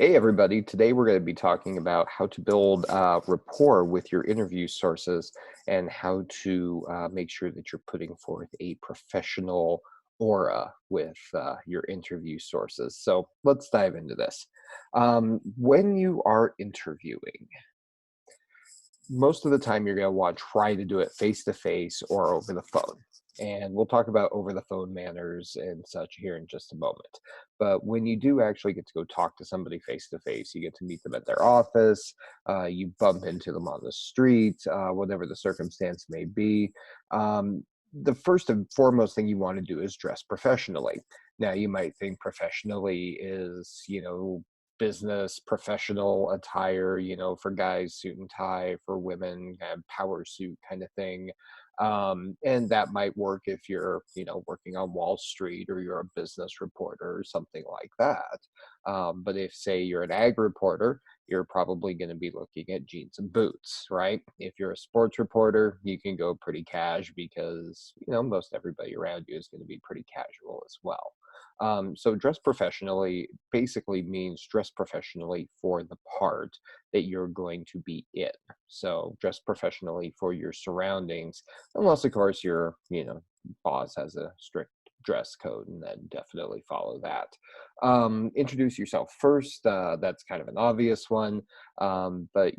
Hey, everybody. Today we're going to be talking about how to build rapport with your interview sources and how to make sure that you're putting forth a professional aura with your interview sources. So let's dive into this. When you are interviewing, most of the time you're going to want to try to do it face to face or over the phone. And we'll talk about over the phone manners and such here in just a moment. But when you do actually get to go talk to somebody face to face, you get to meet them at their office, you bump into them on the street, whatever the circumstance may be. The first and foremost thing you want to do is dress professionally. Now, you might think professionally is, business professional attire, for guys, suit and tie, for women, kind of power suit kind of thing. And that might work if you're, working on Wall Street or you're a business reporter or something like that. But if, say, you're an ag reporter, you're probably going to be looking at jeans and boots, right? If you're a sports reporter, you can go pretty cash because, most everybody around you is going to be pretty casual as well. So dress professionally basically means dress professionally for the part that you're going to be in. So dress professionally for your surroundings, unless of course your, boss has a strict dress code, and then definitely follow that. Introduce yourself first. That's kind of an obvious one. But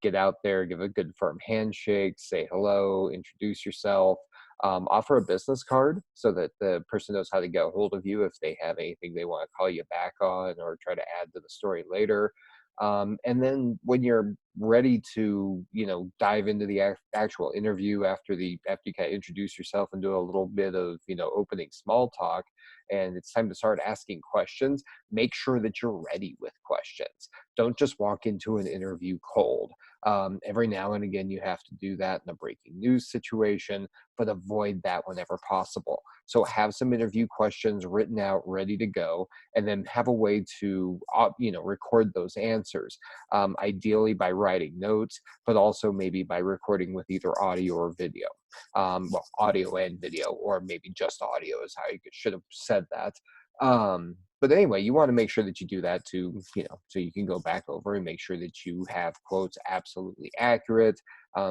get out there, give a good firm handshake, say hello, introduce yourself. Offer a business card so that the person knows how to get a hold of you if they have anything they want to call you back on or try to add to the story later. And then when you're ready to, dive into the actual interview after you kind of introduce yourself and do a little bit of, opening small talk, and it's time to start asking questions, make sure that you're ready with questions. Don't just walk into an interview cold. Every now and again, you have to do that in a breaking news situation, but avoid that whenever possible. So have some interview questions written out, ready to go, and then have a way to, record those answers. Ideally by writing notes, but also maybe by recording with either audio or video. Well, audio and video, or maybe just audio is how you should have said that. But anyway, you want to make sure that you do that to, so you can go back over and make sure that you have quotes absolutely accurate,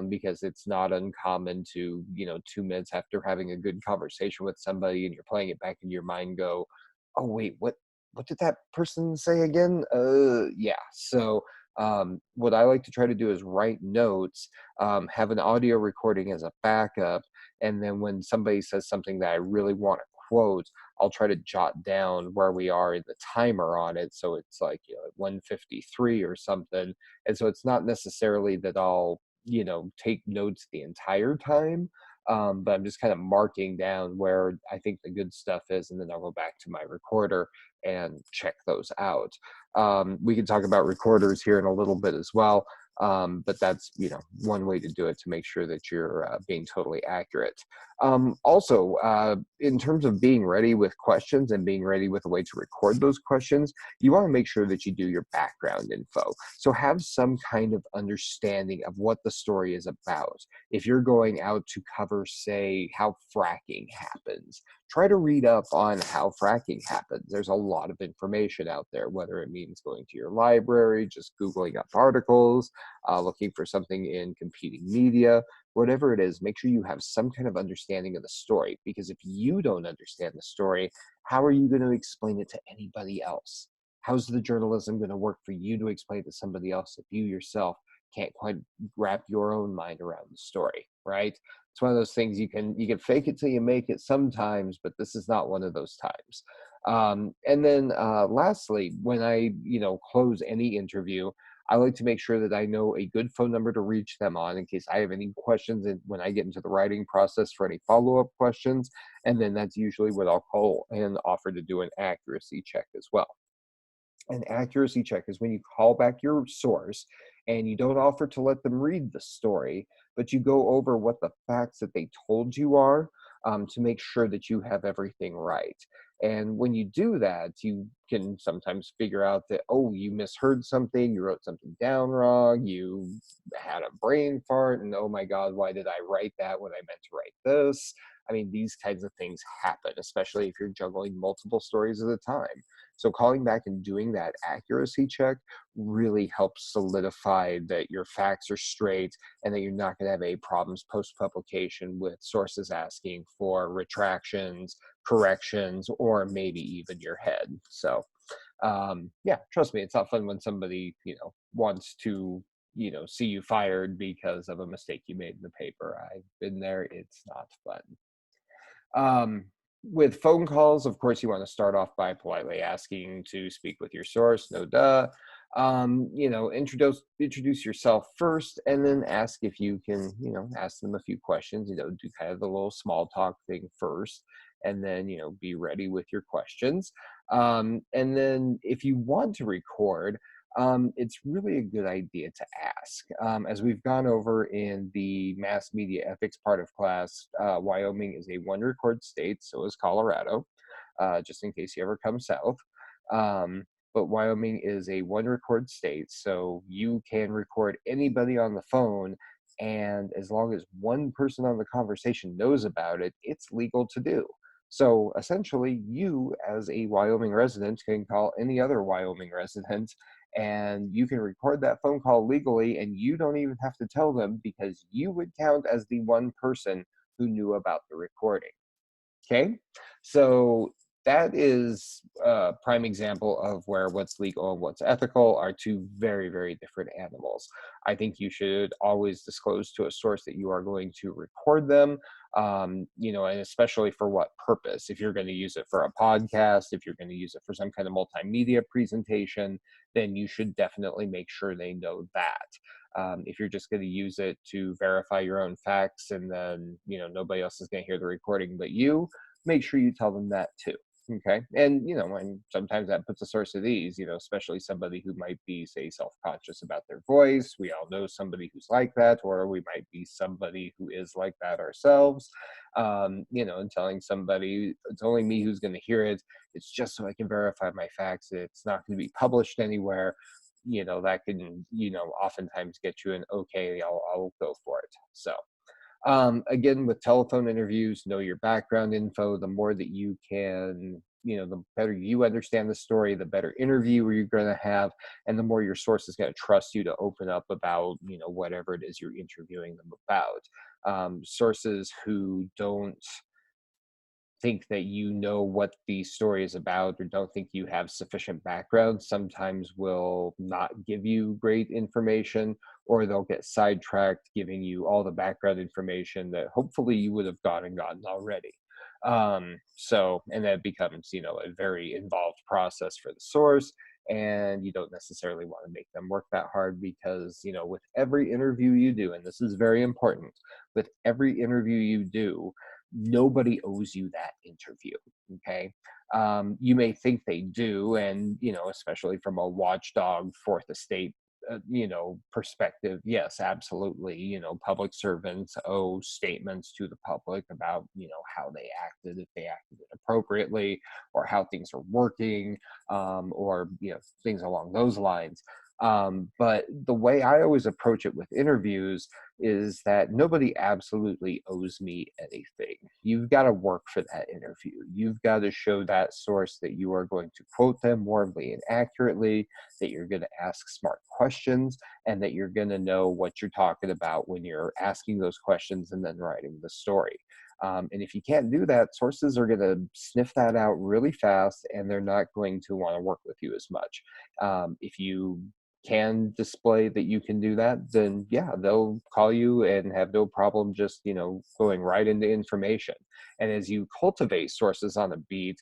because it's not uncommon to, 2 minutes after having a good conversation with somebody and you're playing it back in your mind, go, oh, wait, what did that person say again? Yeah. So, what I like to try to do is write notes, have an audio recording as a backup, and then when somebody says something that I really want to quote, I'll try to jot down where we are in the timer on it. So it's like, at 1:53 or something. And so it's not necessarily that I'll, take notes the entire time. But I'm just kind of marking down where I think the good stuff is, and then I'll go back to my recorder and check those out. We can talk about recorders here in a little bit as well. But that's, one way to do it to make sure that you're being totally accurate. Also, in terms of being ready with questions and being ready with a way to record those questions, you want to make sure that you do your background info. So have some kind of understanding of what the story is about. If you're going out to cover, say, how fracking happens, try to read up on how fracking happens. There's a lot of information out there, whether it means going to your library, just Googling up articles, looking for something in competing media, whatever it is, make sure you have some kind of understanding of the story. Because if you don't understand the story, how are you going to explain it to anybody else? How's the journalism going to work for you to explain to somebody else if you yourself can't quite wrap your own mind around the story, right? It's one of those things you can fake it till you make it sometimes, but this is not one of those times. And then lastly, when I close any interview, I like to make sure that I know a good phone number to reach them on in case I have any questions and when I get into the writing process for any follow-up questions. And then that's usually what I'll call and offer to do an accuracy check as well. An accuracy check is when you call back your source and you don't offer to let them read the story, but you go over what the facts that they told you are, to make sure that you have everything right. And when you do that, you can sometimes figure out that, oh, you misheard something, you wrote something down wrong, you had a brain fart, and oh my God, why did I write that when I meant to write this? I mean, these kinds of things happen, especially if you're juggling multiple stories at a time. So calling back and doing that accuracy check really helps solidify that your facts are straight and that you're not going to have any problems post publication with sources asking for retractions, corrections, or maybe even your head. So yeah, trust me, it's not fun when somebody, wants to, see you fired because of a mistake you made in the paper. I've been there. It's not fun. Um, with phone calls, of course, you want to start off by politely asking to speak with your source. No duh. Introduce yourself first, and then ask if you can, ask them a few questions. Do kind of the little small talk thing first, and then be ready with your questions. And then if you want to record, it's really a good idea to ask. As we've gone over in the mass media ethics part of class, Wyoming is a one record state, so is Colorado, just in case you ever come south. Um, but Wyoming is a one record state, so you can record anybody on the phone. And as long as one person on the conversation knows about it, it's legal to do. So essentially, you as a Wyoming resident can call any other Wyoming resident and you can record that phone call legally and you don't even have to tell them because you would count as the one person who knew about the recording. Okay, so that is a prime example of where what's legal and what's ethical are two very, very different animals. I think you should always disclose to a source that you are going to record them, and especially for what purpose. If you're going to use it for a podcast, if you're going to use it for some kind of multimedia presentation, then you should definitely make sure they know that. If you're just going to use it to verify your own facts and then nobody else is going to hear the recording but you, make sure you tell them that too. Okay, and sometimes that puts a source at ease, especially somebody who might be, say, self-conscious about their voice. We all know somebody who's like that, or we might be somebody who is like that ourselves. And telling somebody it's only me who's going to hear it, it's just so I can verify my facts, it's not going to be published anywhere. That can oftentimes get you an okay, I'll go for it. So again, with telephone interviews, know your background info. The more that you can, the better you understand the story, the better interview you're going to have, and the more your source is going to trust you to open up about, whatever it is you're interviewing them about. Sources who don't think that you know what the story is about or don't think you have sufficient background sometimes will not give you great information, or they'll get sidetracked giving you all the background information that hopefully you would have gotten already. And that becomes a very involved process for the source, and you don't necessarily want to make them work that hard because with every interview you do, and this is very important, with every interview you do, nobody owes you that interview. Okay, you may think they do, and especially from a watchdog fourth estate perspective, yes, absolutely, public servants owe statements to the public about how they acted, if they acted inappropriately, or how things are working, or things along those lines. But the way I always approach it with interviews is that nobody absolutely owes me anything. You've got to work for that interview. You've got to show that source that you are going to quote them warmly and accurately, that you're going to ask smart questions, and that you're going to know what you're talking about when you're asking those questions and then writing the story. And if you can't do that, sources are going to sniff that out really fast, and they're not going to want to work with you as much. If you can display that you can do that, then yeah, they'll call you and have no problem just, going right into information. And as you cultivate sources on a beat,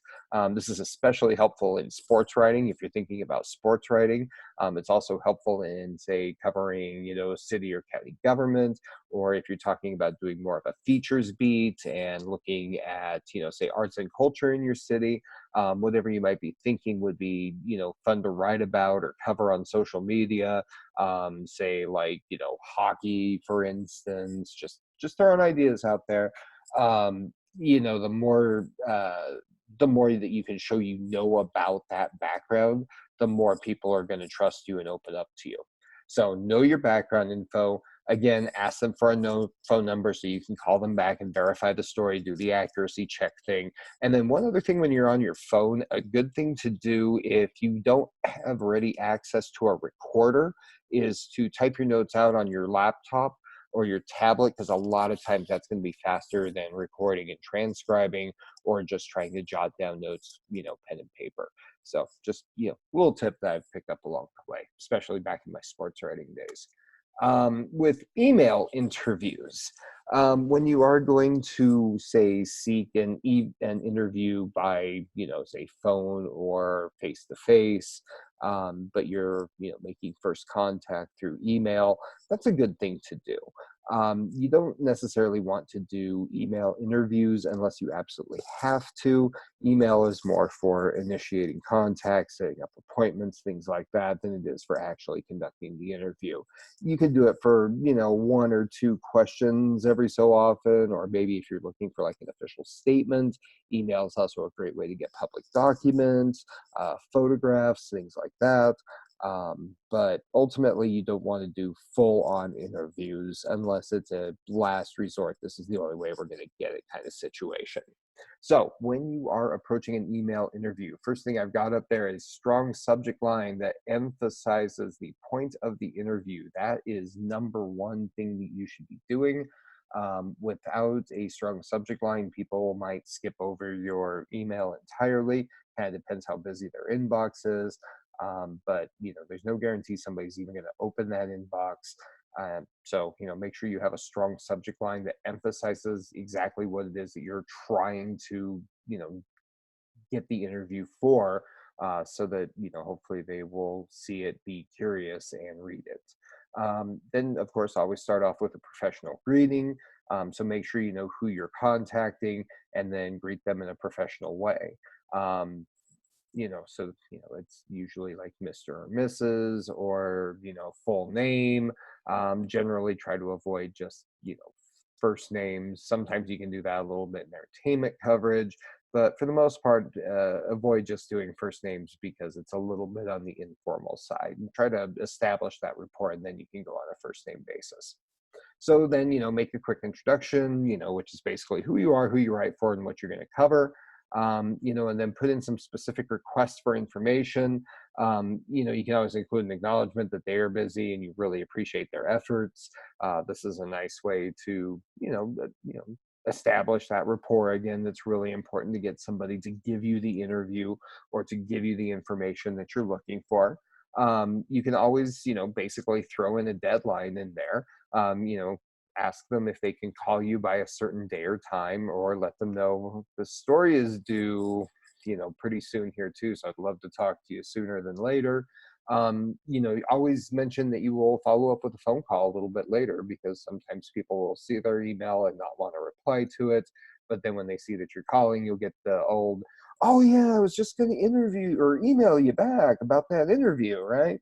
this is especially helpful in sports writing. If you're thinking about sports writing, it's also helpful in, say, covering, city or county government, or if you're talking about doing more of a features beat and looking at, say, arts and culture in your city. Whatever you might be thinking would be, fun to write about or cover on social media. Say like, hockey, for instance, just throwing ideas out there. The more that you can show about that background, the more people are going to trust you and open up to you. So know your background info. Again, ask them for a no phone number so you can call them back and verify the story, do the accuracy check thing. And then one other thing, when you're on your phone, a good thing to do if you don't have ready access to a recorder is to type your notes out on your laptop or your tablet, because a lot of times that's going to be faster than recording and transcribing or just trying to jot down notes, pen and paper. So just, little tip that I've picked up along the way, especially back in my sports writing days. With email interviews, when you are going to, say, seek an interview by, say, phone or face to face, but you're, making first contact through email, that's a good thing to do. You don't necessarily want to do email interviews unless you absolutely have to. Email is more for initiating contact, setting up appointments, things like that, than it is for actually conducting the interview. You could do it for, one or two questions every so often, or maybe if you're looking for like an official statement, email is also a great way to get public documents, photographs, things like that. But ultimately, you don't want to do full-on interviews unless it's a last resort. This is the only way we're going to get it kind of situation. So when you are approaching an email interview, first thing I've got up there is strong subject line that emphasizes the point of the interview. That is number one thing that you should be doing. Without a strong subject line, people might skip over your email entirely. Kind of depends how busy their inbox is. But there's no guarantee somebody's even going to open that inbox. So make sure you have a strong subject line that emphasizes exactly what it is that you're trying to get the interview for, so that hopefully they will see it, be curious, and read it. Then of course always start off with a professional greeting. So make sure you know who you're contacting and then greet them in a professional way. Um, so it's usually like Mr. or Mrs. or full name. Generally try to avoid just first names. Sometimes you can do that a little bit in entertainment coverage, but for the most part, avoid just doing first names because it's a little bit on the informal side, and try to establish that rapport, and then you can go on a first name basis. So then, make a quick introduction, which is basically who you are, who you write for, and what you're going to cover. And then put in some specific requests for information. You can always include an acknowledgement that they are busy and you really appreciate their efforts. This is a nice way to, establish that rapport again. That's really important to get somebody to give you the interview or to give you the information that you're looking for. You can always, basically throw in a deadline in there. Ask them if they can call you by a certain day or time, or let them know the story is due, pretty soon here too. So I'd love to talk to you sooner than later. Always mention that you will follow up with a phone call a little bit later, because sometimes people will see their email and not want to reply to it. But then when they see that you're calling, you'll get the old, oh yeah, I was just going to interview or email you back about that interview, right?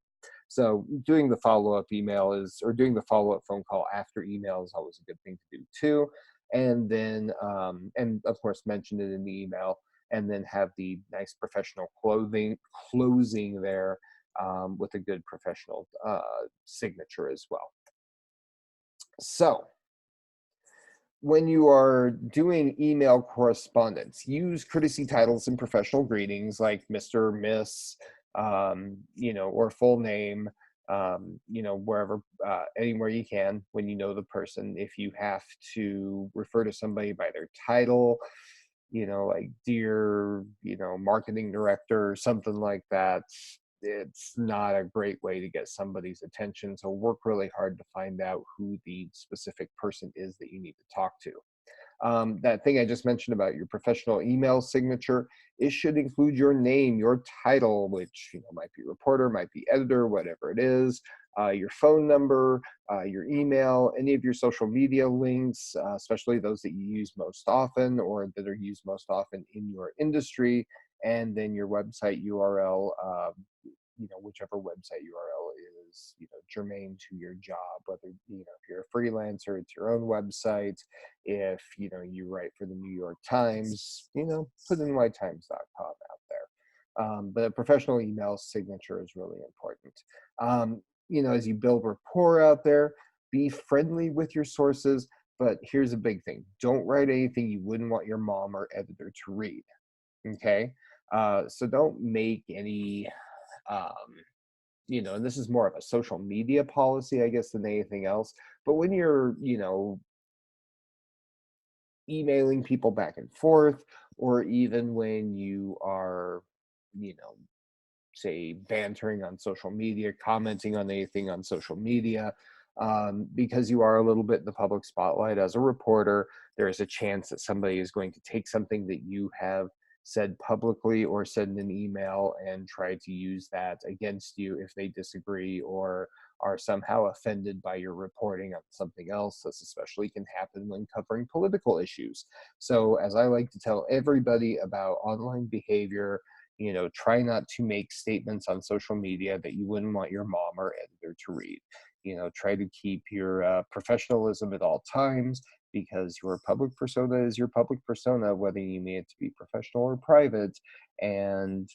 So doing the follow-up email or doing the follow-up phone call after email is always a good thing to do too. And then, and of course, mention it in the email, and then have the nice professional closing there, with a good professional signature as well. So when you are doing email correspondence, use courtesy titles and professional greetings like Mr., Miss, or full name, wherever, anywhere you can when you know the person. If you have to refer to somebody by their title, like dear, marketing director, something like that, it's not a great way to get somebody's attention. So work really hard to find out who the specific person is that you need to talk to. That thing I just mentioned about your professional email signature, it should include your name, your title, which might be reporter, might be editor, whatever it is, your phone number, your email, any of your social media links, especially those that you use most often or that are used most often in your industry, and then your website URL, whichever website URL is, germane to your job, whether, if you're a freelancer, it's your own website. If, you write for the New York Times, put in nytimes.com out there. But a professional email signature is really important. As you build rapport out there, be friendly with your sources, but here's a big thing. Don't write anything you wouldn't want your mom or editor to read. Okay. So don't make any, um, and this is more of a social media policy, I guess, than anything else. But when you're, emailing people back and forth, or even when you are, you know, say bantering on social media, commenting on anything on social media, because you are a little bit in the public spotlight as a reporter, there is a chance that somebody is going to take something that you have said publicly or said in an email and try to use that against you if they disagree or are somehow offended by your reporting on something else. This especially can happen when covering political issues. So, as I like to tell everybody about online behavior, try not to make statements on social media that you wouldn't want your mom or editor to read. Try to keep your professionalism at all times, because your public persona is your public persona, whether you mean it to be professional or private. And,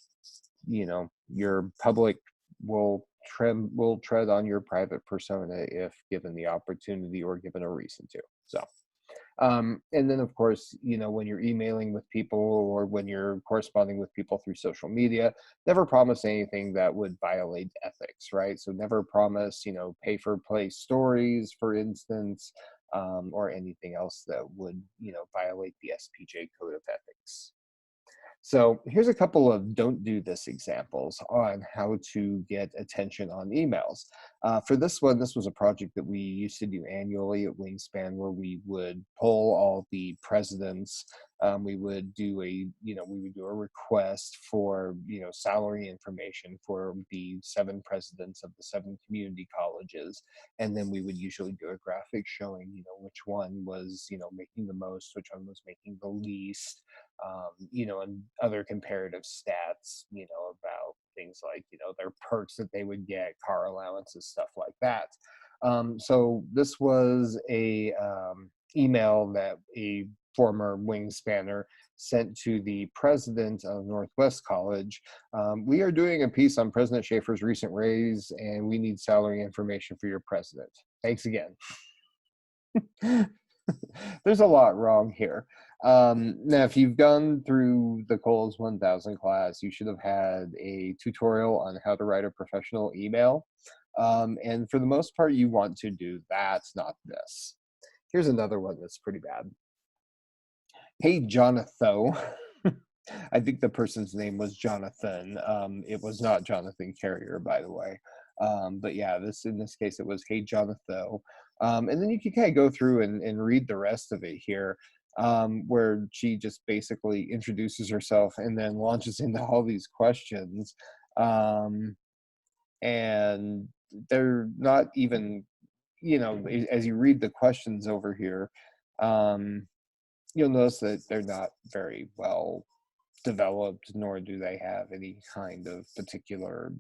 your public will tread on your private persona if given the opportunity or given a reason to. So, and then, of course, when you're emailing with people or when you're corresponding with people through social media, never promise anything that would violate ethics, right? So never promise, pay for play stories, for instance, or anything else that would, violate the SPJ code of ethics. So here's a couple of don't do this examples on how to get attention on emails. For this one, this was a project that we used to do annually at Wingspan, where we would poll all the presidents. We would do a request for, salary information for the 7 presidents of the 7 community colleges. And then we would usually do a graphic showing, which one was, making the most, which one was making the least, and other comparative stats, about things like, their perks that they would get, car allowances, stuff like that. So this was a email that a former Wingspanner sent to the president of Northwest College. We are doing a piece on President Schaefer's recent raise, and we need salary information for your president. Thanks again. There's a lot wrong here. Now, if you've gone through the Coles 1000 class, you should have had a tutorial on how to write a professional email. And for the most part, you want to do that, not this. Here's another one that's pretty bad. Hey, Jonathan. I think the person's name was Jonathan. It was not Jonathan Carrier, by the way. But yeah, in this case, it was Hey, Jonathan. And then you can kind of go through and read the rest of it here, where she just basically introduces herself and then launches into all these questions. And they're not even, as you read the questions over here, you'll notice that they're not very well developed, nor do they have any kind of particular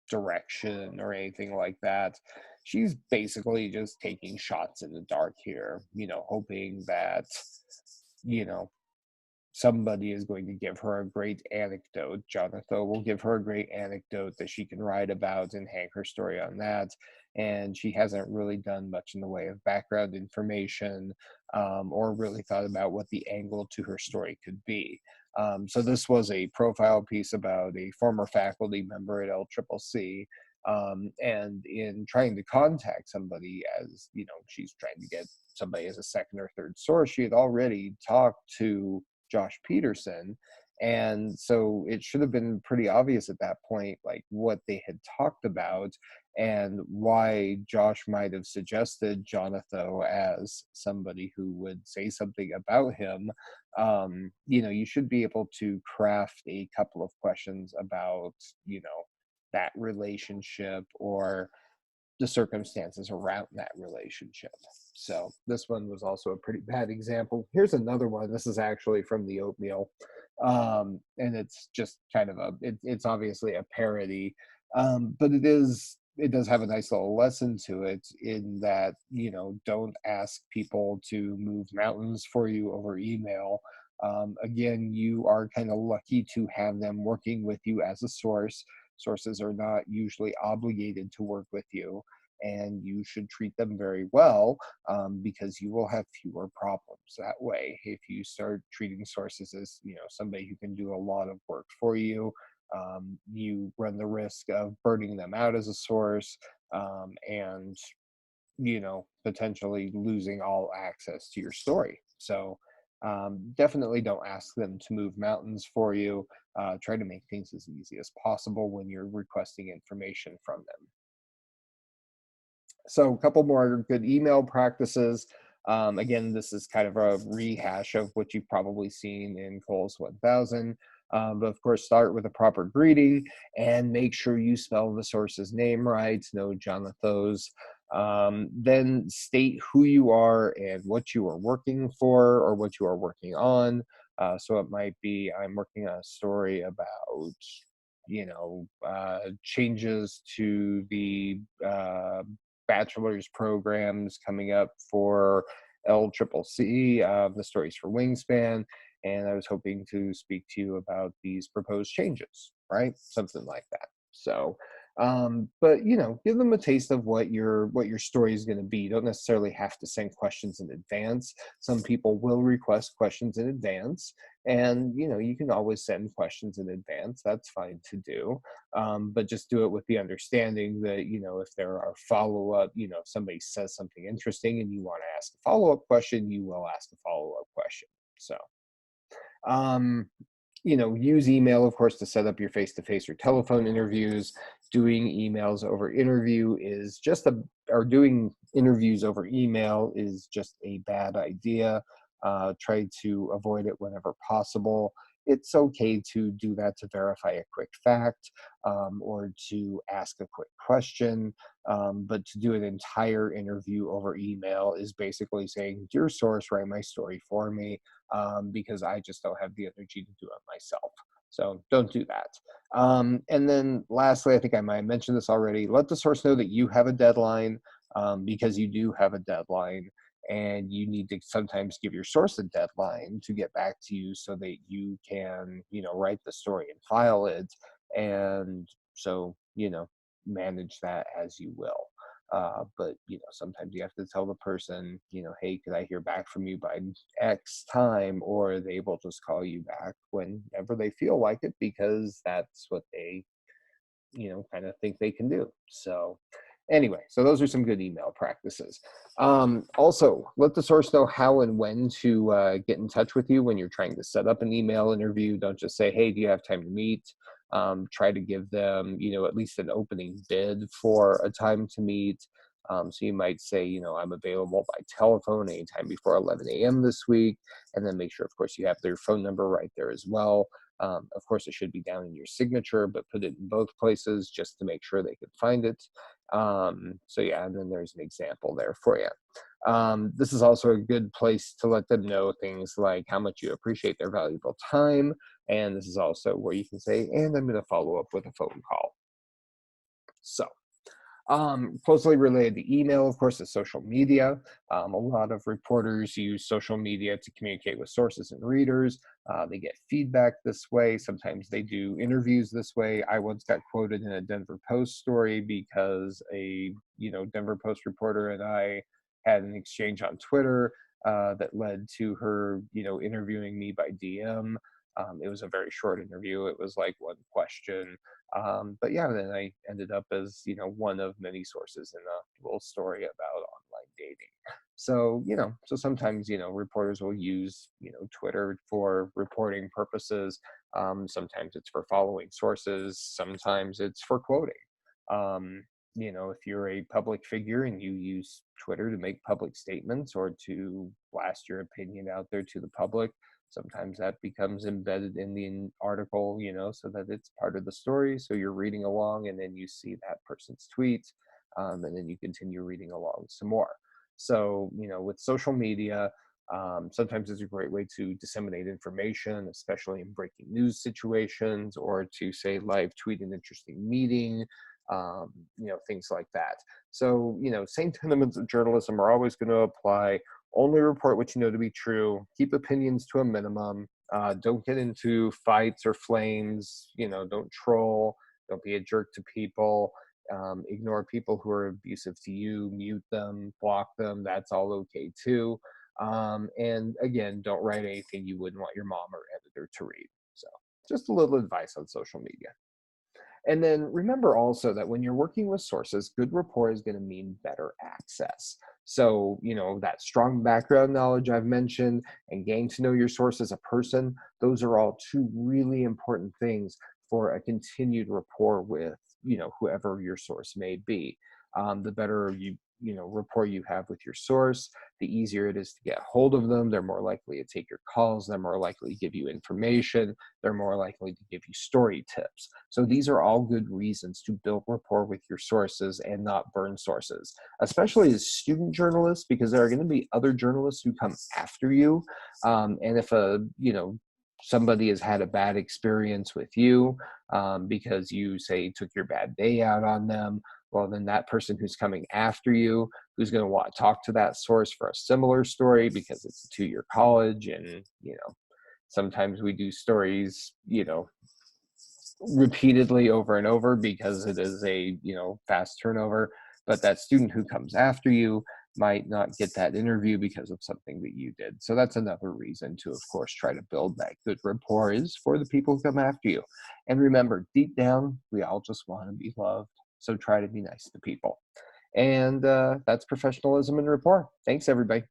direction or anything like that. She's basically just taking shots in the dark here, hoping that, you know, somebody is going to give her a great anecdote. Jonathan will give her a great anecdote that she can write about and hang her story on that. And she hasn't really done much in the way of background information, or really thought about what the angle to her story could be. So this was a profile piece about a former faculty member at LCCC. And in trying to contact somebody, as she's trying to get somebody as a second or third source, she had already talked to Josh Peterson. And so it should have been pretty obvious at that point, like what they had talked about and why Josh might have suggested Jonathan as somebody who would say something about him. You should be able to craft a couple of questions about, that relationship or the circumstances around that relationship. So this one was also a pretty bad example. Here's another one. This is actually from the Oatmeal, and it's just kind of it's obviously a parody, but it does have a nice little lesson to it, in that don't ask people to move mountains for you over email. Again, you are kind of lucky to have them working with you as a source. Sources are not usually obligated to work with you. and you should treat them very well, because you will have fewer problems that way. If you start treating sources as, somebody who can do a lot of work for you, you run the risk of burning them out as a source, and potentially losing all access to your story. So definitely don't ask them to move mountains for you. Try to make things as easy as possible when you're requesting information from them. So a couple more good email practices. Again, this is kind of a rehash of what you've probably seen in Cole's 1000. But of course, start with a proper greeting and make sure you spell the source's name right, no Jonathos. Then state who you are and what you are working for or what you are working on. So it might be, I'm working on a story about, changes to the bachelor's programs coming up for LCCC. The stories for Wingspan, and I was hoping to speak to you about these proposed changes, right? Something like that. So, but give them a taste of what your story is going to be. You don't necessarily have to send questions in advance. Some people will request questions in advance, and you can always send questions in advance. That's fine to do, but just do it with the understanding that if there are follow-up, if somebody says something interesting and you want to ask a follow-up question, you will ask a follow-up question. So um, use email, of course, to set up your face-to-face or telephone interviews. Doing emails over interview is just or doing interviews over email is just a bad idea. Try to avoid it whenever possible. It's okay to do that to verify a quick fact, or to ask a quick question, but to do an entire interview over email is basically saying, "Dear source, write my story for me," because I just don't have the energy to do it myself. So don't do that. And then lastly, I think I might have mentioned this already, let the source know that you have a deadline, because you do have a deadline, and you need to sometimes give your source a deadline to get back to you so that you can, write the story and file it. And so, manage that as you will. But sometimes you have to tell the person, hey, could I hear back from you by X time? Or they will just call you back whenever they feel like it, because that's what they kind of think they can do. So anyway, so those are some good email practices. Also, let the source know how and when to get in touch with you when you're trying to set up an email interview. Don't just say, hey, do you have time to meet? Try to give them, at least an opening bid for a time to meet. So you might say, I'm available by telephone anytime before 11 a.m. this week, and then make sure, of course, you have their phone number right there as well. Of course, it should be down in your signature, but put it in both places just to make sure they can find it. So yeah, and then there's an example there for you. This is also a good place to let them know things like how much you appreciate their valuable time. And this is also where you can say, and I'm going to follow up with a phone call. So closely related to email, of course, is social media. A lot of reporters use social media to communicate with sources and readers. They get feedback this way. Sometimes they do interviews this way. I once got quoted in a Denver Post story because a Denver Post reporter and I had an exchange on Twitter that led to her interviewing me by DM. It was a very short interview. It was like one question. But yeah, then I ended up as, one of many sources in a little story about online dating. So, so sometimes, reporters will use, Twitter for reporting purposes. Sometimes it's for following sources. Sometimes it's for quoting. If you're a public figure and you use Twitter to make public statements or to blast your opinion out there to the public, sometimes that becomes embedded in the article, so that it's part of the story. So you're reading along and then you see that person's tweet, and then you continue reading along some more. So, with social media, sometimes it's a great way to disseminate information, especially in breaking news situations, or to say live tweet an interesting meeting, things like that. So, same tenets of journalism are always going to apply. Only report what you know to be true. Keep opinions to a minimum. Don't get into fights or flames. Don't troll. Don't be a jerk to people. Ignore people who are abusive to you, mute them, block them. That's all okay too. And again, don't write anything you wouldn't want your mom or editor to read. So, just a little advice on social media. And then remember also that when you're working with sources, good rapport is going to mean better access. So, that strong background knowledge I've mentioned and getting to know your source as a person, those are all two really important things for a continued rapport with, whoever your source may be. The better rapport you have with your source, the easier it is to get hold of them. They're more likely to take your calls. They're more likely to give you information. They're more likely to give you story tips. So these are all good reasons to build rapport with your sources and not burn sources, especially as student journalists, because there are going to be other journalists who come after you. And if somebody has had a bad experience with you because you say took your bad day out on them, well, then that person who's coming after you, who's going to want to talk to that source for a similar story because it's a 2-year college, and sometimes we do stories repeatedly over and over because it is a fast turnover. But that student who comes after you might not get that interview because of something that you did. So that's another reason to, of course, try to build that good rapport is for the people who come after you. And remember, deep down, we all just want to be loved. So try to be nice to people. And that's professionalism and rapport. Thanks, everybody.